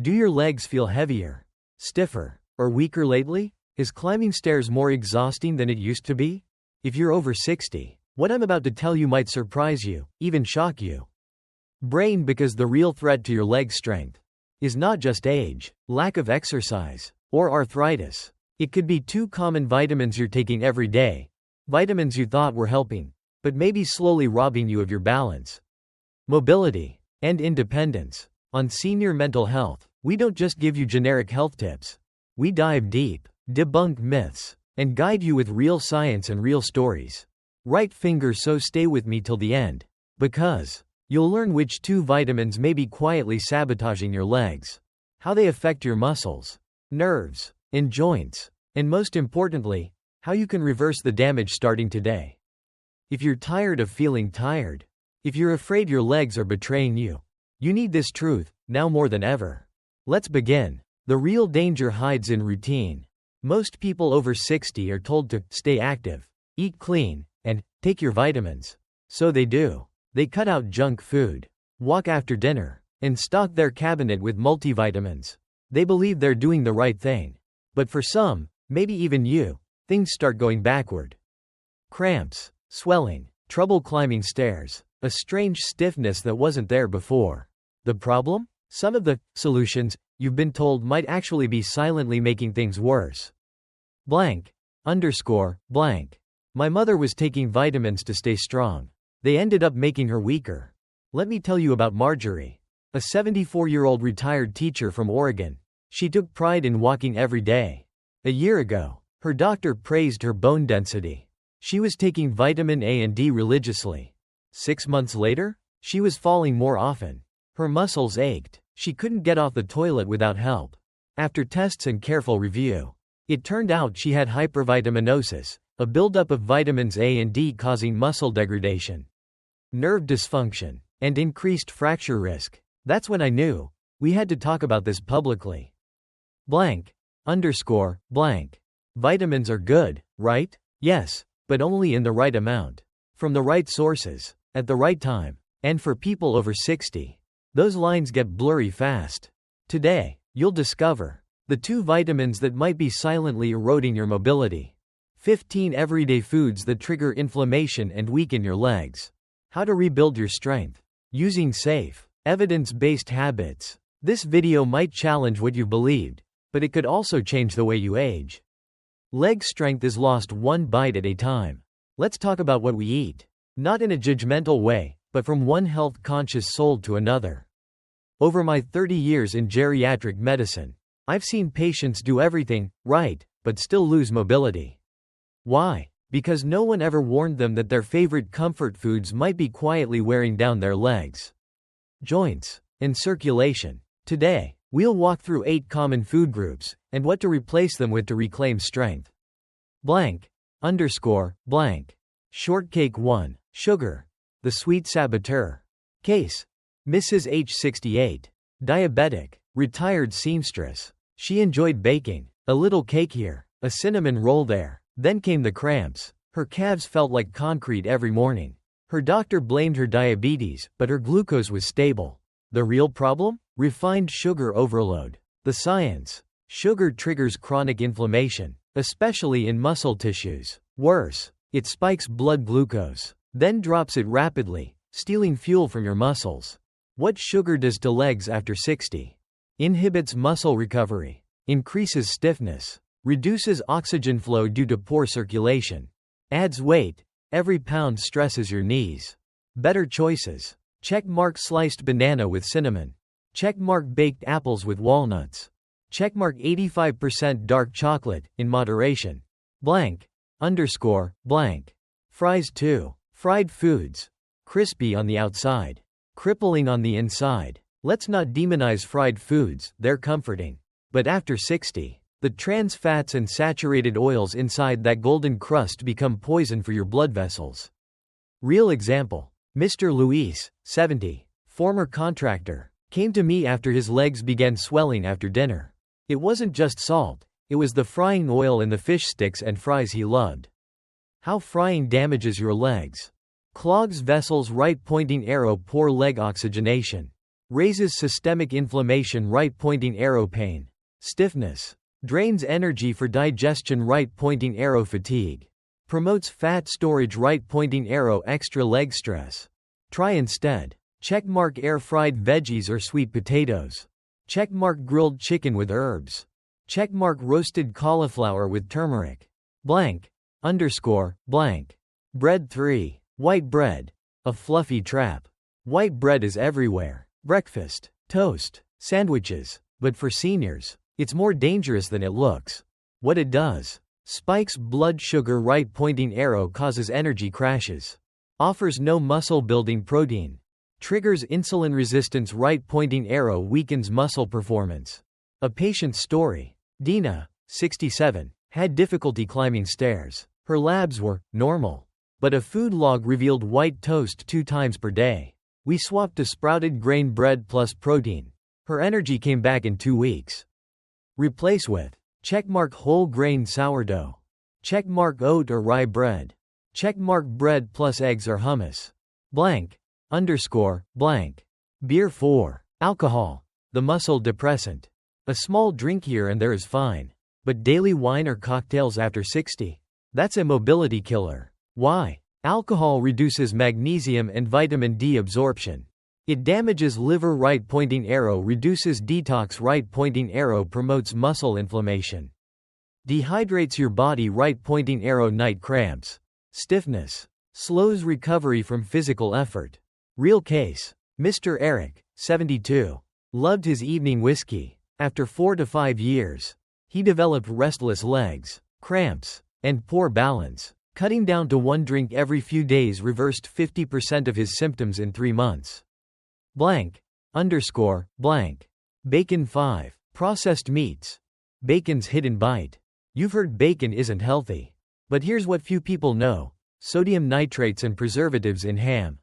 Do your legs feel heavier, stiffer, or weaker lately? Is climbing stairs more exhausting than it used to be? If you're over 60, what I'm about to tell you might surprise you, even shock you. Brain, because the real threat to your leg strength is not just age, lack of exercise, or arthritis. It could be 2 common vitamins you're taking every day, vitamins you thought were helping, but maybe slowly robbing you of your balance, mobility, and independence. On Senior Mental Health, we don't just give you generic health tips. We dive deep, debunk myths, and guide you with real science and real stories. Right finger, so stay with me till the end, because you'll learn which 2 vitamins may be quietly sabotaging your legs, how they affect your muscles, nerves, and joints, and most importantly, how you can reverse the damage starting today. If you're tired of feeling tired, if you're afraid your legs are betraying you, you need this truth, now more than ever. Let's begin. The real danger hides in routine. Most people over 60 are told to stay active, eat clean, and take your vitamins. So they do. They cut out junk food, walk after dinner, and stock their cabinet with multivitamins. They believe they're doing the right thing. But for some, maybe even you, things start going backward. Cramps, swelling, trouble climbing stairs, a strange stiffness that wasn't there before. The problem? Some of the solutions you've been told might actually be silently making things worse. Blank. Blank. My mother was taking vitamins to stay strong. They ended up making her weaker. Let me tell you about Marjorie, a 74-year-old retired teacher from Oregon. She took pride in walking every day. A year ago, her doctor praised her bone density. She was taking vitamin A and D religiously. 6 months later, she was falling more often. Her muscles ached. She couldn't get off the toilet without help. After tests and careful review, it turned out she had hypervitaminosis, a buildup of vitamins A and D causing muscle degradation, nerve dysfunction, and increased fracture risk. That's when I knew we had to talk about this publicly. Blank. Vitamins are good, right? Yes, but only in the right amount, from the right sources, at the right time, and for people over 60. Those lines get blurry fast. Today, you'll discover the 2 vitamins that might be silently eroding your mobility. 15 everyday foods that trigger inflammation and weaken your legs. How to rebuild your strength using safe, evidence-based habits. This video might challenge what you believed, but it could also change the way you age. Leg strength is lost 1 bite at a time. Let's talk about what we eat. Not in a judgmental way, but from one health-conscious soul to another. Over my 30 years in geriatric medicine, I've seen patients do everything right, but still lose mobility. Why? Because no one ever warned them that their favorite comfort foods might be quietly wearing down their legs, joints, and circulation. Today, we'll walk through 8 common food groups, and what to replace them with to reclaim strength. Blank. Shortcake 1. Sugar. The sweet saboteur. Case. Mrs. H. 68. Diabetic. Retired seamstress. She enjoyed baking. A little cake here, a cinnamon roll there. Then came the cramps. Her calves felt like concrete every morning. Her doctor blamed her diabetes, but her glucose was stable. The real problem? Refined sugar overload. The science. Sugar triggers chronic inflammation, especially in muscle tissues. Worse, it spikes blood glucose, then drops it rapidly, stealing fuel from your muscles. What sugar does to legs after 60? Inhibits muscle recovery, increases stiffness, reduces oxygen flow due to poor circulation, adds weight. Every pound stresses your knees. Better choices. Checkmark sliced banana with cinnamon. Checkmark baked apples with walnuts. Checkmark 85% dark chocolate, in moderation. Blank. Fries 2. Fried foods. Crispy on the outside, crippling on the inside. Let's not demonize fried foods, they're comforting. But after 60, the trans fats and saturated oils inside that golden crust become poison for your blood vessels. Real example. Mr. Luis, 70, former contractor, came to me after his legs began swelling after dinner. It wasn't just salt, it was the frying oil in the fish sticks and fries he loved. How frying damages your legs. Clogs vessels, right pointing arrow, poor leg oxygenation. Raises systemic inflammation, right pointing arrow pain. Stiffness. Drains energy for digestion, right pointing arrow fatigue. Promotes fat storage, right pointing arrow extra leg stress. Try instead. Checkmark air fried veggies or sweet potatoes. Checkmark grilled chicken with herbs. Checkmark roasted cauliflower with turmeric. Blank. Underscore, blank. Bread 3. White bread. A fluffy trap. White bread is everywhere. Breakfast, toast, sandwiches. But for seniors, it's more dangerous than it looks. What it does. Spikes blood sugar, right pointing arrow causes energy crashes. Offers no muscle building protein. Triggers insulin resistance, right pointing arrow weakens muscle performance. A patient's story. Dina, 67, had difficulty climbing stairs. Her labs were normal. But a food log revealed white toast 2 times per day. We swapped to sprouted grain bread plus protein. Her energy came back in 2 weeks. Replace with checkmark whole grain sourdough. Checkmark oat or rye bread. Checkmark bread plus eggs or hummus. Blank. Underscore, blank. Beer 4. Alcohol. The muscle depressant. A small drink here and there is fine. But daily wine or cocktails after 60? That's a mobility killer. Why? Alcohol reduces magnesium and vitamin D absorption. It damages liver, right pointing arrow reduces detox, right pointing arrow promotes muscle inflammation. Dehydrates your body, right pointing arrow night cramps. Stiffness. Slows recovery from physical effort. Real case. Mr. Eric, 72. Loved his evening whiskey. After 4 to 5 years, he developed restless legs, cramps, and poor balance. Cutting down to 1 drink every few days reversed 50% of his symptoms in 3 months. Blank. Underscore, blank. Bacon 5. Processed meats. Bacon's hidden bite. You've heard bacon isn't healthy. But here's what few people know. Sodium nitrates and preservatives in ham,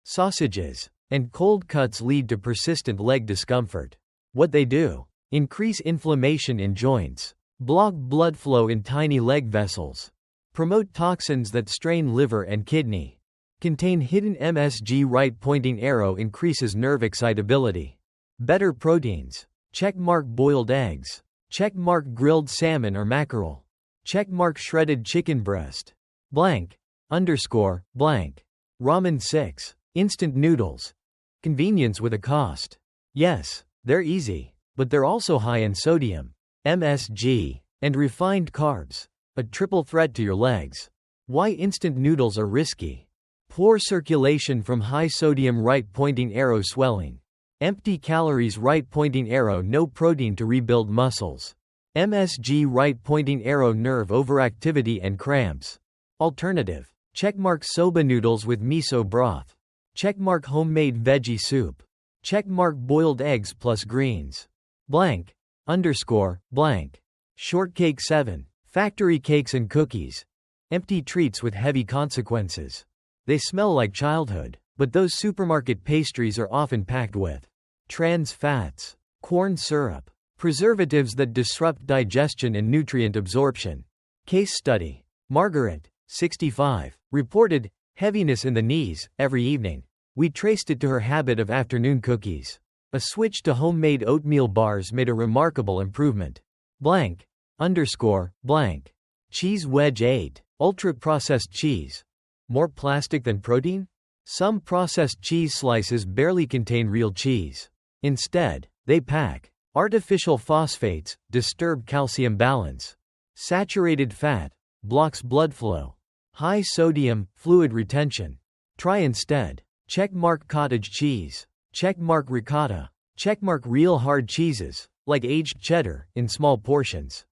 sausages, and cold cuts lead to persistent leg discomfort. What they do? Increase inflammation in joints. Block blood flow in tiny leg vessels. Promote toxins that strain liver and kidney. Contain hidden MSG, right pointing arrow increases nerve excitability. Better proteins. Checkmark boiled eggs. Checkmark grilled salmon or mackerel. Checkmark shredded chicken breast. Blank. Underscore, blank. Ramen 6. Instant noodles. Convenience with a cost. Yes, they're easy, but they're also high in sodium, MSG, and refined carbs. A triple threat to your legs. Why instant noodles are risky. Poor circulation from high sodium, right pointing arrow swelling. Empty calories, right pointing arrow no protein to rebuild muscles. MSG, right pointing arrow nerve overactivity and cramps. Alternative. Checkmark soba noodles with miso broth. Checkmark homemade veggie soup. Checkmark boiled eggs plus greens. Blank. Underscore, blank. Shortcake 7. Factory cakes and cookies. Empty treats with heavy consequences. They smell like childhood, but those supermarket pastries are often packed with trans fats, corn syrup, preservatives that disrupt digestion and nutrient absorption. Case study. Margaret, 65, reported heaviness in the knees every evening. We traced it to her habit of afternoon cookies. A switch to homemade oatmeal bars made a remarkable improvement. Blank. Underscore, blank. Cheese wedge 8. Ultra-processed cheese. More plastic than protein? Some processed cheese slices barely contain real cheese. Instead, they pack artificial phosphates, disturb calcium balance. Saturated fat, blocks blood flow. High sodium, fluid retention. Try instead. Checkmark cottage cheese. Checkmark ricotta. Checkmark real hard cheeses, like aged cheddar, in small portions.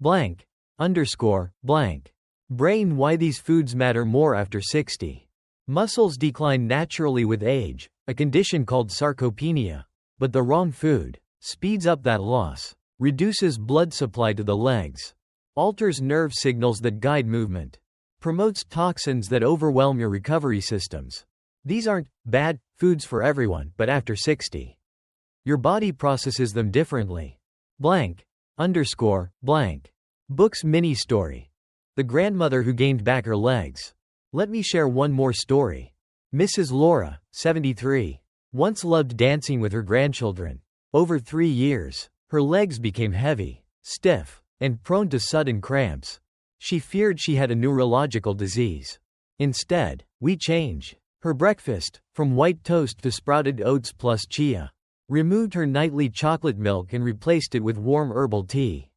Blank. Underscore, blank. Brain. Why these foods matter more after 60. Muscles decline naturally with age, a condition called sarcopenia. But the wrong food speeds up that loss, reduces blood supply to the legs, alters nerve signals that guide movement, promotes toxins that overwhelm your recovery systems. These aren't bad foods for everyone, but after 60, your body processes them differently. Blank. Underscore, blank. Book's mini story. The grandmother who gained back her legs. Let me share one more story. Mrs. Laura, 73, Once loved dancing with her grandchildren. Over 3 years, her legs became heavy, stiff, and prone to sudden cramps. She feared she had a neurological disease. Instead, we change her breakfast from white toast to sprouted oats plus chia. Removed her nightly chocolate milk and replaced it with warm herbal tea.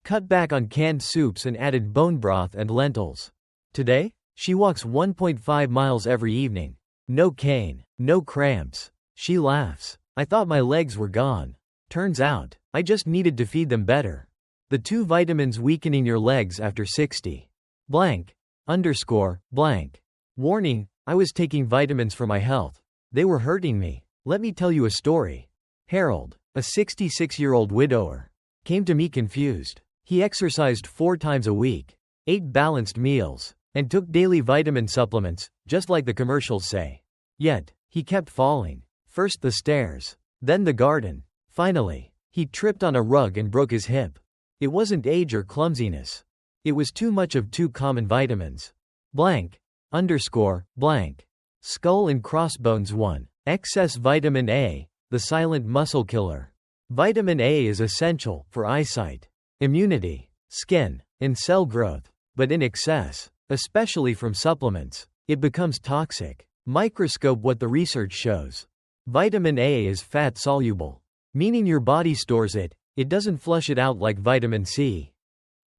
Cut back on canned soups and added bone broth and lentils. Today, she walks 1.5 miles every evening. No cane, no cramps. She laughs. I thought my legs were gone. Turns out, I just needed to feed them better. The 2 vitamins weakening your legs after 60. Blank. Underscore, blank. Warning, I was taking vitamins for my health. They were hurting me. Let me tell you a story. Harold, a 66-year-old widower, came to me confused. He exercised 4 times a week, ate balanced meals, and took daily vitamin supplements, just like the commercials say. Yet, he kept falling. First the stairs, then the garden. Finally, he tripped on a rug and broke his hip. It wasn't age or clumsiness. It was too much of 2 common vitamins. Blank. Underscore, blank. Skull and crossbones 1. Excess vitamin A, the silent muscle killer. Vitamin A is essential for eyesight, immunity, skin, and cell growth. But in excess, especially from supplements, it becomes toxic. Microscope what the research shows. Vitamin A is fat-soluble, meaning your body stores it, it doesn't flush it out like vitamin C.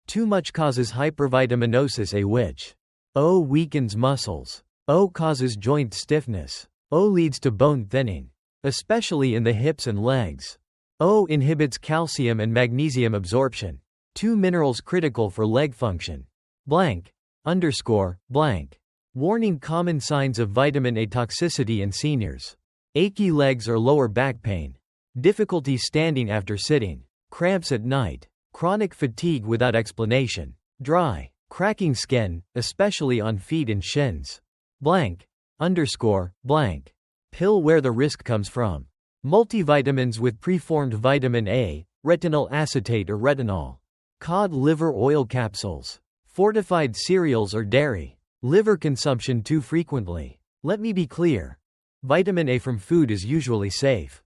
Too much causes hypervitaminosis A, which O weakens muscles. O causes joint stiffness. O leads to bone thinning, especially in the hips and legs. O inhibits calcium and magnesium absorption, 2 minerals critical for leg function. Blank. Underscore, blank. Warning: common signs of vitamin A toxicity in seniors. Achy legs or lower back pain. Difficulty standing after sitting. Cramps at night. Chronic fatigue without explanation. Dry, cracking skin, especially on feet and shins. Blank. Underscore, blank. Pill where the risk comes from. Multivitamins with preformed vitamin A, retinol acetate or retinol. Cod liver oil capsules. Fortified cereals or dairy. Liver consumption too frequently. Let me be clear. Vitamin A from food is usually safe.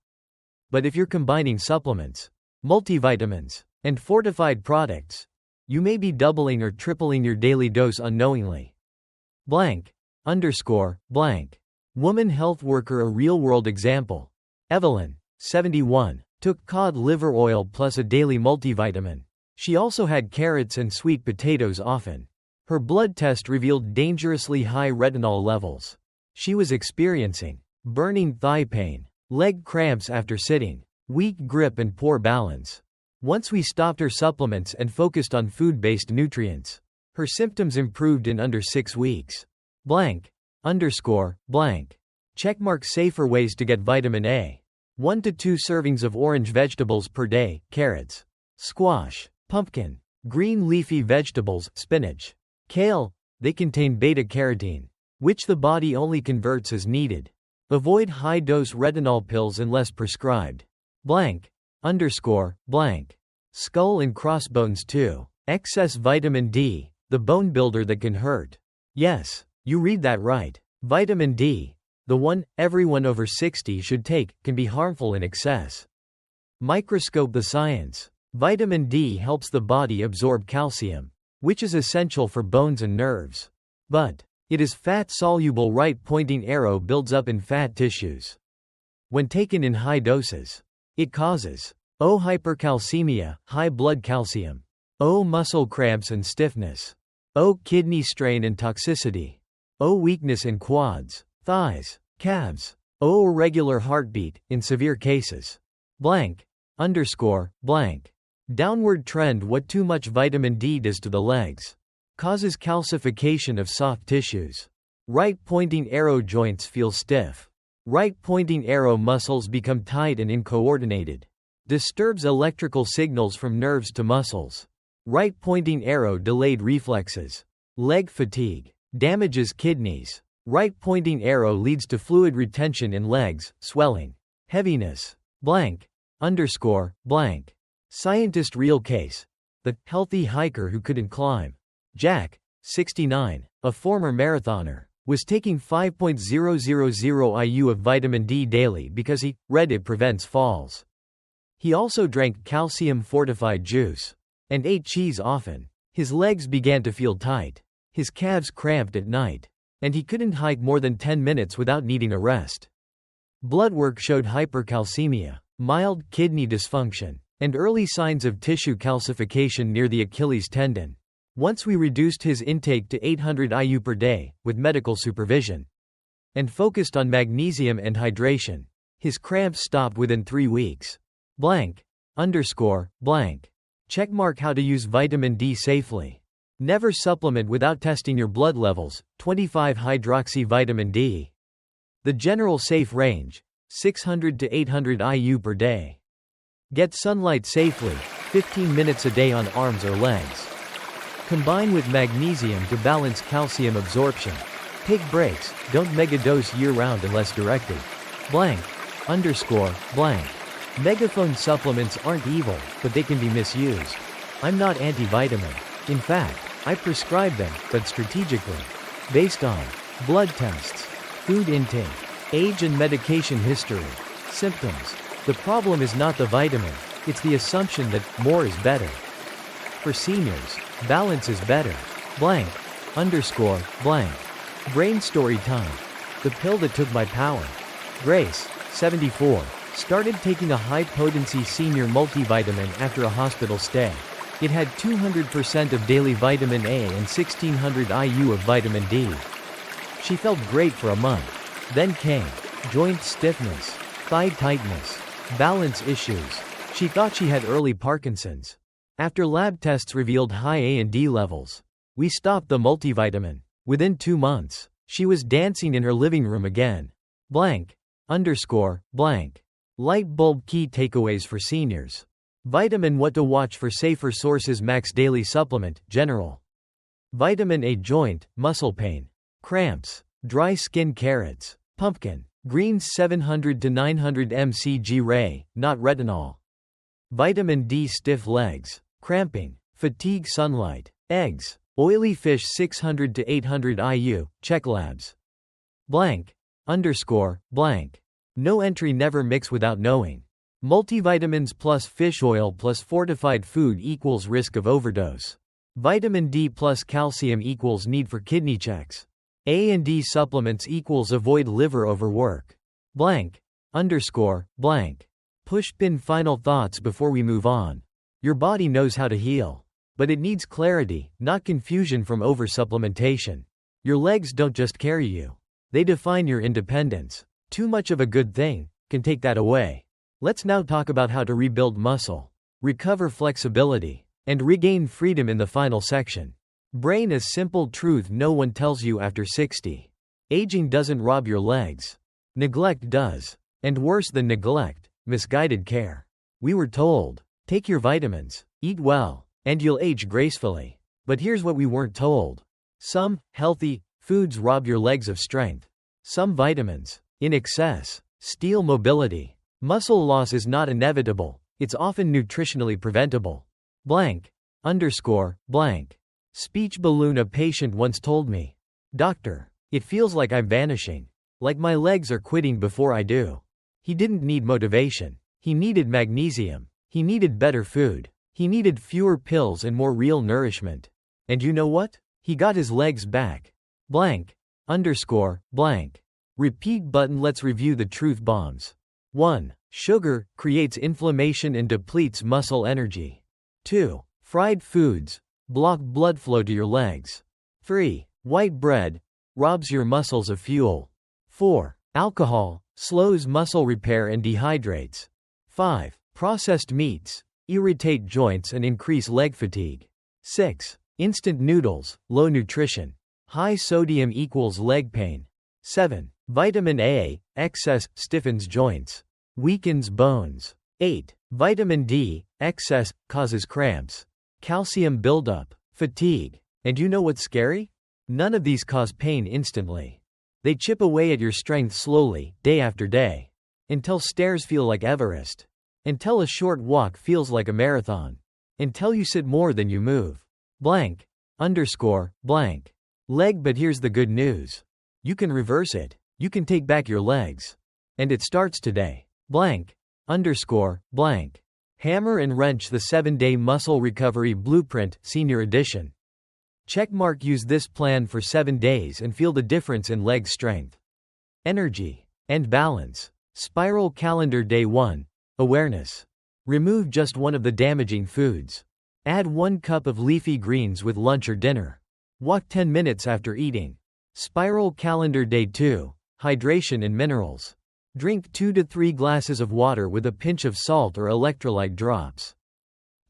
But if you're combining supplements, multivitamins, and fortified products, you may be doubling or tripling your daily dose unknowingly. Blank. Underscore, blank. Woman health worker. A real-world example. Evelyn, 71, took cod liver oil plus a daily multivitamin. She also had carrots and sweet potatoes often. Her blood test revealed dangerously high retinol levels. She was experiencing burning thigh pain, leg cramps after sitting, weak grip and poor balance. Once we stopped her supplements and focused on food-based nutrients, her symptoms improved in under 6 weeks. Blank. Underscore, blank. Checkmark safer ways to get vitamin A. 1 to 2 servings of orange vegetables per day, carrots, squash, pumpkin, green leafy vegetables, spinach, kale. They contain beta-carotene, which the body only converts as needed. Avoid high-dose retinol pills unless prescribed. Blank. Underscore, blank. Skull and crossbones 2. Excess vitamin D, the bone builder that can hurt. Yes, you read that right. Vitamin D, the one everyone over 60 should take, can be harmful in excess. Microscope the science. Vitamin D helps the body absorb calcium, which is essential for bones and nerves. But it is fat-soluble. Right-pointing arrow builds up in fat tissues. When taken in high doses, it causes O hypercalcemia, high blood calcium, O muscle cramps and stiffness, O kidney strain and toxicity, O weakness in quads, thighs, calves, O irregular heartbeat, in severe cases. Blank. Underscore, blank. Downward trend. What too much vitamin D does to the legs. Causes calcification of soft tissues. Right-pointing arrow joints feel stiff. Right-pointing arrow muscles become tight and incoordinated. Disturbs electrical signals from nerves to muscles. Right-pointing arrow delayed reflexes. Leg fatigue. Damages kidneys. Right-pointing arrow leads to fluid retention in legs, swelling, heaviness. Blank. Underscore, blank. Scientist real case. The healthy hiker who couldn't climb. Jack, 69, a former marathoner. was taking 5.000 IU of vitamin D daily because he read it prevents falls. He also drank calcium-fortified juice and ate cheese often. His legs began to feel tight. His calves cramped at night. And he couldn't hike more than 10 minutes without needing a rest. Blood work showed hypercalcemia, mild kidney dysfunction, and early signs of tissue calcification near the Achilles tendon. Once we reduced his intake to 800 IU per day, with medical supervision, and focused on magnesium and hydration, his cramps stopped within 3 weeks. Checkmark how to use vitamin D safely. Never supplement without testing your blood levels. 25-hydroxy vitamin D. The general safe range, 600 to 800 IU per day. Get sunlight safely, 15 minutes a day on arms or legs. Combine with magnesium to balance calcium absorption. Take breaks, don't megadose year-round unless directed. Megaphone supplements aren't evil, but they can be misused. I'm not anti-vitamin. In fact, I prescribe them, but strategically. Based on blood tests, food intake, age and medication history, symptoms. The problem is not the vitamin, it's the assumption that more is better. For seniors, balance is better. Brain story time. The pill that took my power. Grace, 74, started taking a high-potency senior multivitamin after a hospital stay. It had 200% of daily vitamin A and 1600 IU of vitamin D. She felt great for a month. Then came joint stiffness, thigh tightness, balance issues. She thought she had early Parkinson's. After lab tests revealed high A and D levels, we stopped the multivitamin. Within 2 months, she was dancing in her living room again. Light bulb key takeaways for seniors. Vitamin what to watch for safer sources. Max daily supplement, general. Vitamin A joint, muscle pain, cramps, dry skin. Carrots, pumpkin, greens 700 to 900 mcg Ray, not retinol. Vitamin D stiff legs, cramping, fatigue. Sunlight, eggs, oily fish 600 to 800 IU, check labs. No entry. Never mix without knowing. Multivitamins plus fish oil plus fortified food equals risk of overdose. Vitamin D plus calcium equals need for kidney checks. A and D supplements equals avoid liver overwork. Push-pin final thoughts before we move on. Your body knows how to heal. But it needs clarity, not confusion from oversupplementation. Your legs don't just carry you. They define your independence. Too much of a good thing can take that away. Let's now talk about how to rebuild muscle, recover flexibility, and regain freedom in the final section. Brain is simple truth no one tells you after 60. Aging doesn't rob your legs. Neglect does. And worse than neglect, misguided care. We were told, take your vitamins, eat well, and you'll age gracefully. But here's what we weren't told. Some healthy foods rob your legs of strength. Some vitamins, in excess, steal mobility. Muscle loss is not inevitable, it's often nutritionally preventable. Speech balloon. A patient once told me, "Doctor, it feels like I'm vanishing. Like my legs are quitting before I do." He didn't need motivation. He needed magnesium. He needed better food. He needed fewer pills and more real nourishment. And you know what? He got his legs back. Repeat button. Let's review the truth bombs. 1. Sugar creates inflammation and depletes muscle energy. 2. Fried foods block blood flow to your legs. 3. White bread robs your muscles of fuel. 4. Alcohol slows muscle repair and dehydrates. 5. Processed meats irritate joints and increase leg fatigue. 6. Instant noodles, low nutrition. High sodium equals leg pain. 7. Vitamin A, excess, stiffens joints, weakens bones. 8. Vitamin D, excess, causes cramps, calcium buildup, fatigue. And you know what's scary? None of these cause pain instantly. They chip away at your strength slowly, day after day. Until stairs feel like Everest. Until a short walk feels like a marathon. Until you sit more than you move. Leg. But here's the good news. You can reverse it. You can take back your legs. And it starts today. Blank. Underscore. Blank. Hammer and Wrench, the 7-Day Muscle Recovery Blueprint, Senior Edition. Checkmark. Use this plan for 7 days and feel the difference in leg strength, energy, and balance. Spiral Calendar. Day 1. Awareness. Remove just one of the damaging foods. Add 1 cup of leafy greens with lunch or dinner. Walk 10 minutes after eating. Spiral Calendar. Day 2. Hydration and minerals. Drink 2 to 3 glasses of water with a pinch of salt or electrolyte drops.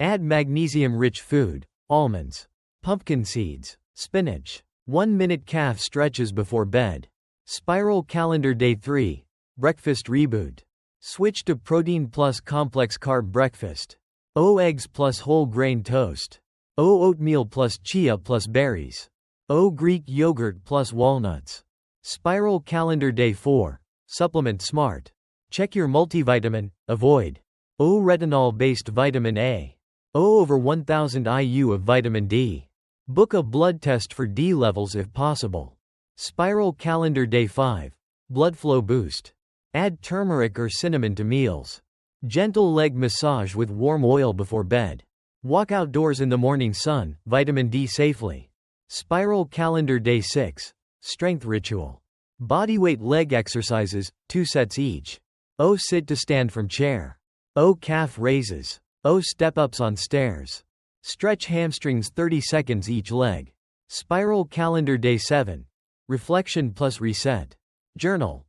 Add magnesium-rich food, almonds, pumpkin seeds, spinach. 1-minute calf stretches before bed. Spiral Calendar. Day 3. Breakfast Reboot. Switch to protein plus complex carb breakfast. O eggs plus whole grain toast. O oatmeal plus chia plus berries. O Greek yogurt plus walnuts. Spiral Calendar. Day 4. Supplement Smart. Check your multivitamin, avoid O retinol-based vitamin A. O over 1000 IU of vitamin D. Book a blood test for D levels if possible. Spiral Calendar. Day 5. Blood Flow Boost. Add turmeric or cinnamon to meals. Gentle leg massage with warm oil before bed. Walk outdoors in the morning sun, vitamin D safely. Spiral Calendar. Day 6. Strength Ritual. Bodyweight leg exercises, 2 sets each. O sit to stand from chair. O calf raises. O step-ups on stairs. Stretch hamstrings 30 seconds each leg. Spiral Calendar. Day 7. Reflection plus Reset. Journal.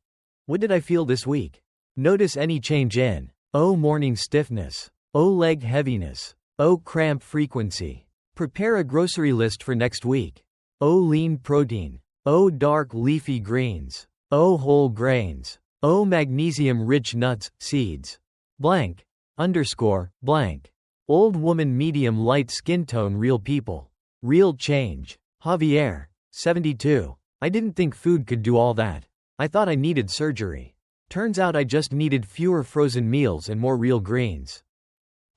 What did I feel this week? Notice any change in O morning stiffness. O leg heaviness. O cramp frequency. Prepare a grocery list for next week. O lean protein. O dark leafy greens. O whole grains. O magnesium-rich nuts, seeds. Blank. Underscore. Blank. Old woman, medium light skin tone, real people. Real change. Javier. 72. I didn't think food could do all that. I thought I needed surgery. Turns out I just needed fewer frozen meals and more real greens.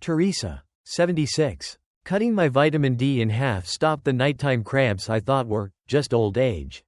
Teresa. 76. Cutting my vitamin D in half stopped the nighttime cramps I thought were just old age.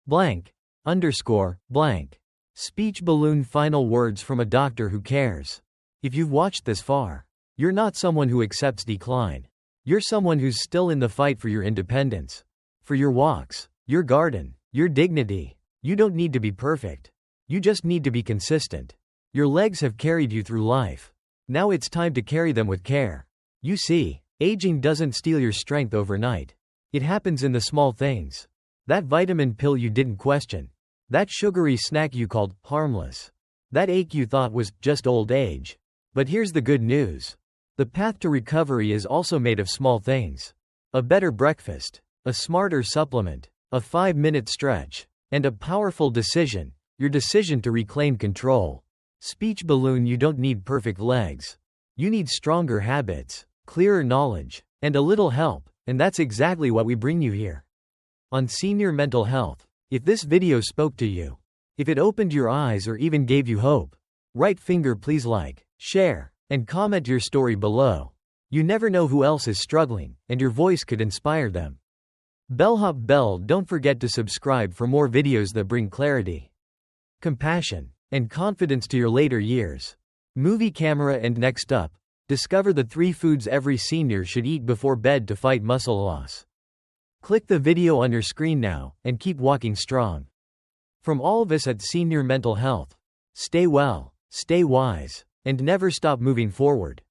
Blank. Underscore. Blank. Speech balloon. Final words from a doctor who cares. If you've watched this far, you're not someone who accepts decline. You're someone who's still in the fight for your independence. For your walks, your garden, your dignity. You don't need to be perfect. You just need to be consistent. Your legs have carried you through life. Now it's time to carry them with care. You see, aging doesn't steal your strength overnight. It happens in the small things. That vitamin pill you didn't question. That sugary snack you called harmless. That ache you thought was just old age. But here's the good news. The path to recovery is also made of small things. A better breakfast, a smarter supplement, a 5-minute stretch, and a powerful decision, your decision to reclaim control. Speech balloon. You don't need perfect legs. You need stronger habits, clearer knowledge, and a little help, and that's exactly what we bring you here. On Senior Mental Health. If this video spoke to you, if it opened your eyes or even gave you hope, right finger please like, share, and comment your story below. You never know who else is struggling, and your voice could inspire them. Bellhop bell. Don't forget to subscribe for more videos that bring clarity, compassion, and confidence to your later years. Movie camera. And next up, discover the 3 foods every senior should eat before bed to fight muscle loss. Click the video on your screen now, and keep walking strong. From all of us at Senior Mental Health, stay well, stay wise, and never stop moving forward.